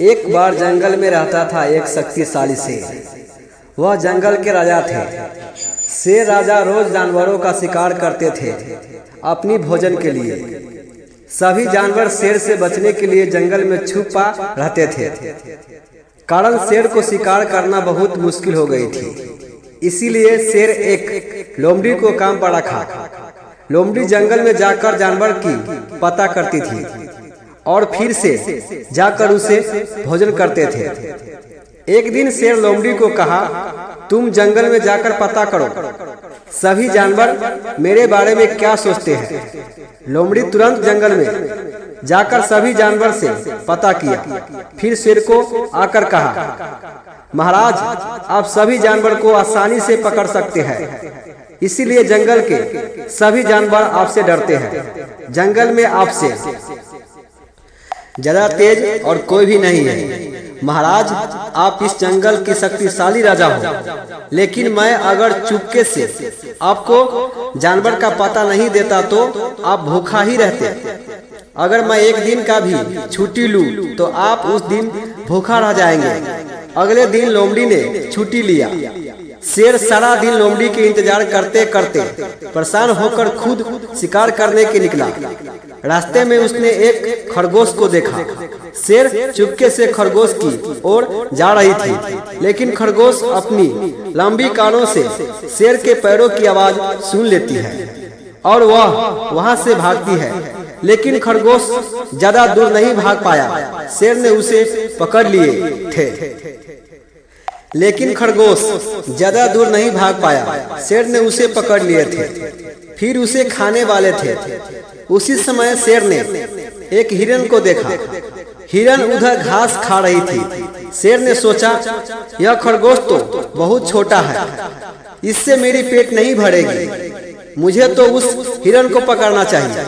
एक बार जंगल में रहता था एक शक्तिशाली शेर। वह जंगल के राजा थे। शेर राजा रोज जानवरों का शिकार करते थे अपनी भोजन के लिए। सभी जानवर शेर से बचने के लिए जंगल में छुपा रहते थे, कारण शेर को शिकार करना बहुत मुश्किल हो गई थी। इसीलिए शेर एक लोमड़ी को काम पर रखा। लोमड़ी जंगल में जाकर जानवर की पता करती थी और फिर से जाकर उसे भोजन करते थे। एक दिन शेर लोमड़ी को कहा, तुम जंगल में जाकर पता करो सभी जानवर मेरे बारे में क्या सोचते हैं। लोमड़ी तुरंत जंगल में जाकर सभी जानवर से पता किया। फिर शेर को आकर कहा, महाराज, आप सभी जानवर को आसानी से पकड़ सकते हैं, इसीलिए जंगल के सभी जानवर आपसे डरते हैं। जंगल में आपसे ज्यादा तेज और कोई भी नहीं है। महाराज, आप इस जंगल की शक्तिशाली राजा हो, लेकिन मैं अगर चुपके से आपको जानवर का पता नहीं देता तो आप भूखा ही रहते। अगर मैं एक दिन का भी छुट्टी लूं तो आप उस दिन भूखा रह जाएंगे। अगले दिन लोमड़ी ने छुट्टी लिया। शेर सारा दिन लोमड़ी के इंतजार करते करते परेशान होकर खुद शिकार करने के निकला। रास्ते में उसने एक खरगोश को देखा। शेर चुपके से खरगोश की ओर जा रही थी, लेकिन खरगोश अपनी लंबी कानों से शेर के पैरों की आवाज सुन लेती है और वह वहां से भागती है। लेकिन खरगोश ज्यादा दूर नहीं भाग पाया। शेर ने उसे पकड़ लिए थे, लेकिन खरगोश ज्यादा दूर नहीं भाग पाया। शेर ने उसे पकड़ लिए थे, फिर उसे खाने वाले थे। उसी समय शेर ने एक हिरन को देखा। हिरन उधर घास खा रही थी। शेर ने सोचा, यह खरगोश तो बहुत छोटा है, इससे मेरी पेट नहीं भरेगी, मुझे तो उस हिरन को पकड़ना चाहिए।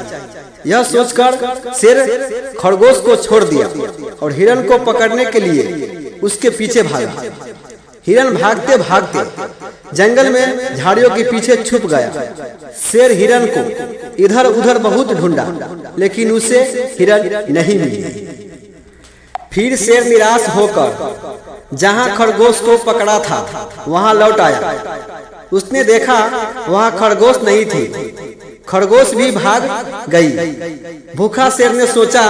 यह सोचकर शेर खरगोश को छोड़ दिया और हिरन को पकड़ने के लिए उसके पीछे भागा। हिरन भागते भागते जंगल में झाड़ियों के पीछे छुप गया। शेर हिरन को इधर उधर बहुत ढूंढा, लेकिन उसे हिरन नहीं मिली। फिर शेर निराश होकर जहां खरगोश को पकड़ा था वहां लौट आया। उसने देखा वहां खरगोश नहीं थी, खरगोश भी भाग गई। भूखा शेर ने सोचा,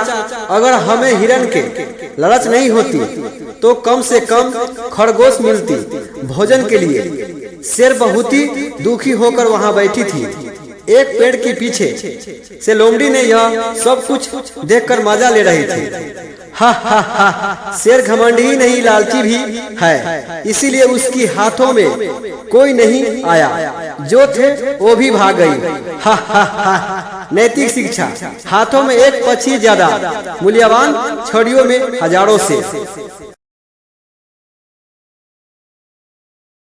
अगर हमें हिरन के लालच नहीं होती तो कम से कम खरगोश मिलती भोजन के लिए। शेर बहुत ही दुखी होकर वहां बैठी थी। एक पेड़ के पीछे से लोमड़ी ने यह सब कुछ देखकर मजा ले रही थी। हा हा हा, शेर घमंडी ही नहीं लालची भी है, इसीलिए उसकी हाथों में कोई नहीं आया। जो थे वो भी भाग गई। हा हा हा। नैतिक शिक्षा, हाथों में एक पक्षी ज्यादा मूल्यवान, छड़ियों में हजारों से।